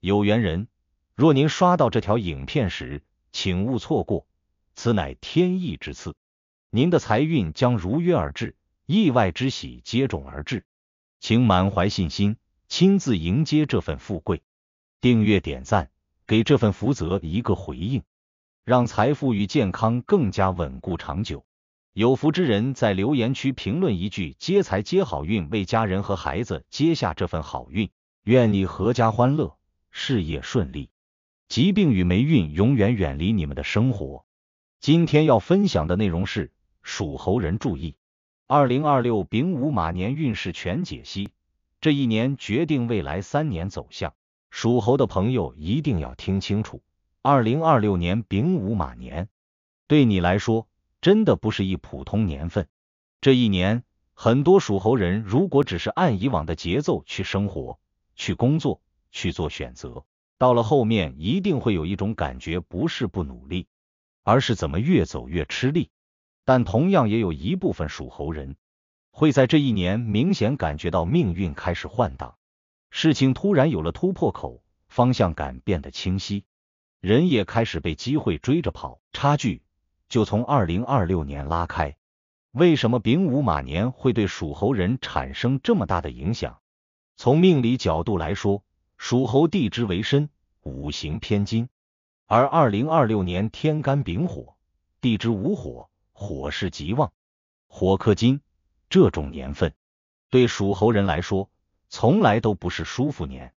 有緣人，若您刷到這條影片時，請勿錯過，此乃天意之賜，您的財運將如約而至，意外之喜接踵而至，請滿懷信心，親自迎接這份富貴。訂閱點讚，給這份福澤一個回應，讓財富與健康更加穩固長久。有福之人在留言區評論一句接財接好運，為家人和孩子接下這份好運，願你闔家歡樂，事業順利，疾病與霉運永遠遠離你們的生活。今天要分享的內容是屬猴人注意2026丙午馬年運勢全解析，這一年決定未來3年走向，屬猴的朋友一定要聽清楚。2026年丙午馬年對你來說真的不是一普通年份。這一年，很多屬猴人如果只是按以往的節奏去生活、去工作、去做選擇，到了後面一定會有一種感覺，不是不努力，而是怎麼越走越吃力。但同樣也有一部分屬猴人會在這一年明顯感覺到命運開始換擋，事情突然有了突破口，方向感變得清晰，人也開始被機會追着跑，差距就從2026年拉開。為什麼丙午馬年會對屬猴人產生這麼大的影響？從命理角度來說，屬猴地支為申，五行偏金，而2026年天干丙火，地支午火，火勢極旺，火克金，這種年份對屬猴人來說從來都不是舒服年，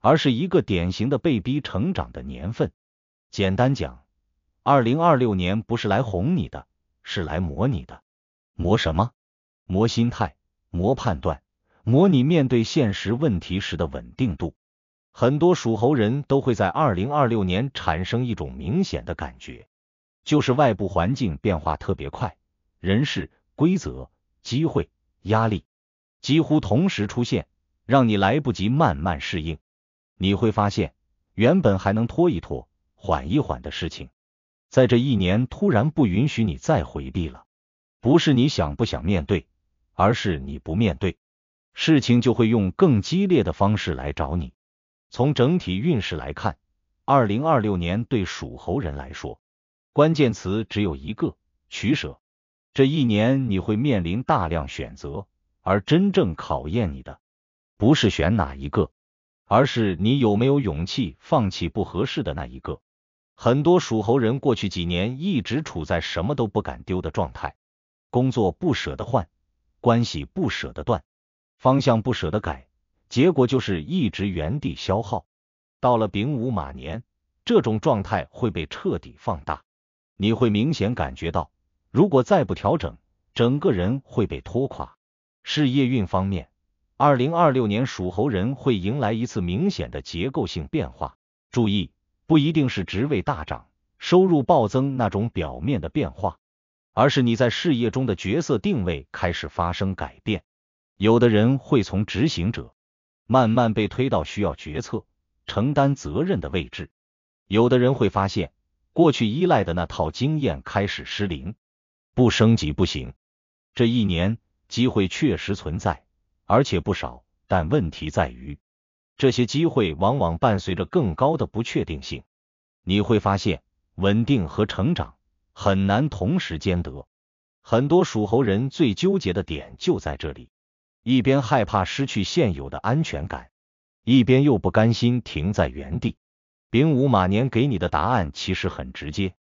而是一個典型的被逼成長的年份。簡單講，2026年不是來哄你的，是來磨你的。磨什麼？磨心態，磨判斷，磨你面对現實問題時的穩定度。很多屬猴人都會在2026年產生一種明顯的感覺，就是外部環境變化特別快，人事、規則、機會、壓力幾乎同時出現，讓你來不及慢慢適應。你會發現，原本還能拖一拖、緩一緩的事情，在這一年突然不允許你再回避了。不是你想不想面對，而是你不面對，事情就會用更激烈的方式來找你。從整體運勢來看，2026年對屬猴人來說，關鍵詞只有一個：取捨。這一年你會面臨大量選擇，而真正考驗你的，不是選哪一個，而是你有沒有勇氣放棄不合適的那一個。很多屬猴人過去幾年一直處在什麼都不敢丟的狀態，工作不捨得換，關係不捨得斷，方向不捨得改，結果就是一直原地消耗。到了丙午馬年，這種狀態會被徹底放大，你會明顯感覺到，如果再不調整，整個人會被拖垮。事業運方面，2026年屬猴人會迎來一次明顯的結構性變化。注意，不一定是職位大漲、收入暴增那種表面的變化，而是你在事業中的角色定位開始發生改变。有的人會從執行者慢慢被推到需要決策、承擔責任的位置，有的人會發現過去依賴的那套經驗開始失靈，不升級不行。這一年機會確實存在，而且不少，但問題在於，這些機會往往伴隨着更高的不確定性。你會發現，穩定和成長很難同時兼得。很多屬猴人最糾結的點就在這裡，一邊害怕失去現有的安全感，一邊又不甘心停在原地。丙午馬年給你的答案其實很直接，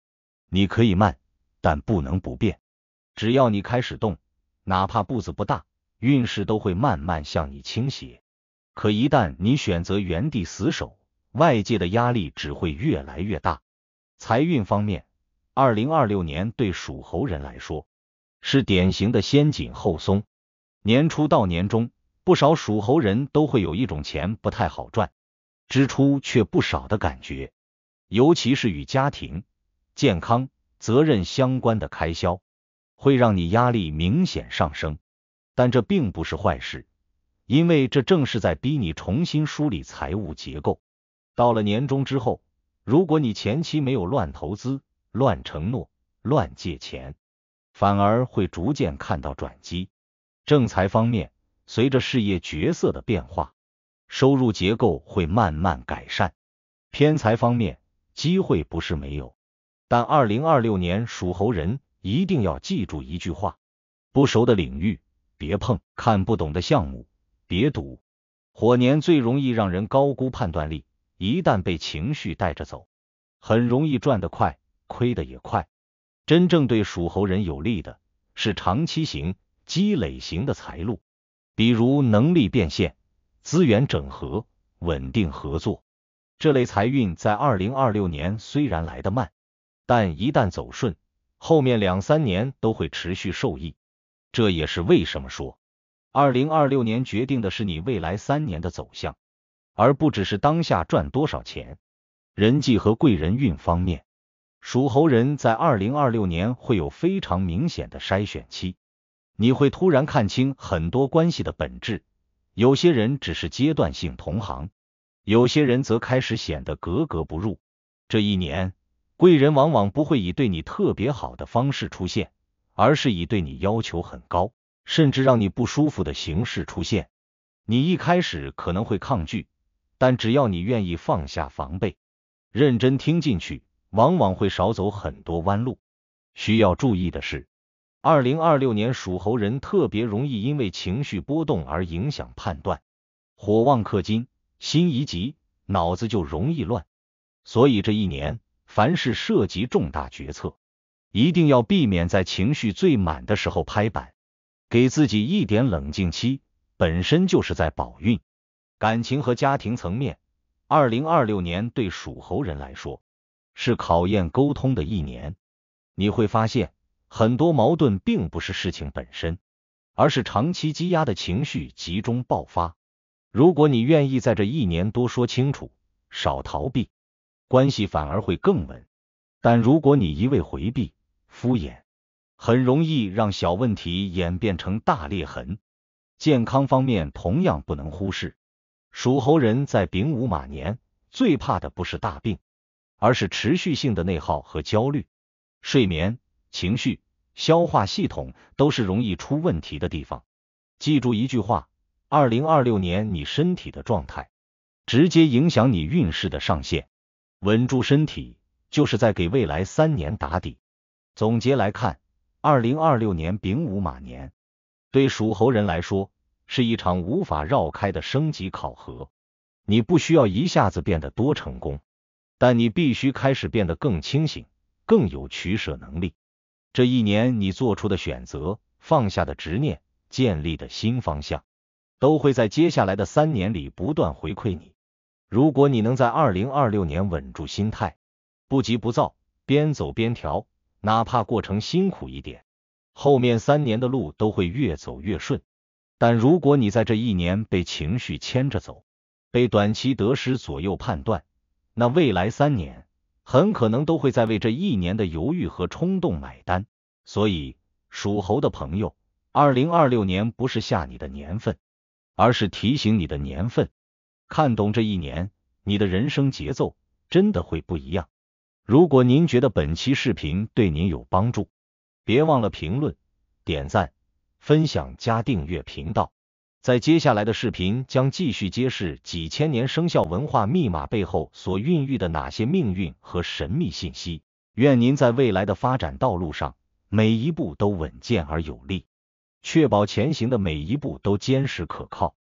你可以慢，但不能不變。只要你開始動，哪怕步子不大，運勢都會慢慢向你傾斜。可一旦你選擇原地死守，外界的壓力只會越來越大。財運方面，2026年對屬猴人來說是典型的先緊後鬆。年初到年終，不少屬猴人都會有一種錢不太好賺，支出卻不少的感覺，尤其是與家庭、健康、責任相關的開銷，會讓你壓力明顯上升。但這並不是壞事，因為這正是在逼你重新梳理財務結構。到了年終之後，如果你前期沒有亂投資、亂承諾、亂借錢，反而會逐漸看到轉機。正財方面，隨着事業角色的變化，收入結構會慢慢改善，偏財方面，機會不是沒有，但2026年屬猴人一定要記住一句話：不熟的領域別碰，看不懂的項目別賭。火年最容易讓人高估判斷力，一旦被情緒帶着走，很容易賺得快，虧得也快。真正對屬猴人有利的是長期型、積累型的財路，比如能力變現、資源整合、穩定合作。這類財運在2026年雖然來得慢，但一旦走順，後面2-3年都會持續受益。這也是為什麼說2026年決定的是你未來3年的走向，而不只是當下賺多少錢。人際和貴人運方面，屬猴人在2026年會有非常明顯的篩選期，你會突然看清很多關係的本質，有些人只是階段性同行，有些人則開始顯得格格不入。這一年，貴人往往不會以對你特別好的方式出現，而是以對你要求很高，甚至讓你不舒服的形式出現。你一開始可能会抗拒，但只要你願意放下防備，認真聽進去，往往會少走很多彎路。需要注意的是，2026年屬猴人特別容易因為情緒波動而影響判斷，火旺克金，心一急，腦子就容易亂。所以這一年，凡是涉及重大決策，一定要避免在情緒最滿的時候拍板，給自己一點冷靜期，本身就是在保運。感情和家庭層面，2026年對屬猴人來說是考驗溝通的一年。你會發現，很多矛盾並不是事情本身，而是長期積壓的情緒集中爆發。如果你願意在這一年多說清楚，少逃避，關係反而會更穩。但如果你一味回避、敷衍，很容易讓小問題演變成大裂痕。健康方面同樣不能忽視，屬猴人在丙午馬年最怕的不是大病，而是持續性的內耗和焦慮。睡眠、情緒、消化系統都是容易出問題的地方。記住一句話，2026年你身體的狀態直接影響你運勢的上限，穩住身體就是在給未來3年打底。總結來看，2026年丙午馬年對屬猴人來說是一場無法繞開的升級考核。你不需要一下子變得多成功，但你必須開始变得更清醒，更有取捨能力。這一年你做出的選擇，放下的執念，建立的新方向，都會在接下來的3年裡不斷回饋你。如果你能在2026年穩住心態，不急不躁，邊走邊調，哪怕過程辛苦一點，後面3年的路都會越走越順。但如果你在這一年被情緒牽着走，被短期得失左右判斷，那未來3年很可能都會在為這一年的猶豫和衝動買單。所以屬猴的朋友，2026年不是嚇你的年份，而是提醒你的年份。看懂這一年，你的人生節奏真的會不一樣。如果您覺得本期視頻對您有幫助，別忘了評論、點讚、分享加訂閱頻道。在接下來的視頻將繼續揭示幾千年生肖文化密碼背後所孕育的哪些命運和神秘信息。願您在未來的發展道路上，每一步都穩健而有力，確保前行的每一步都堅實可靠。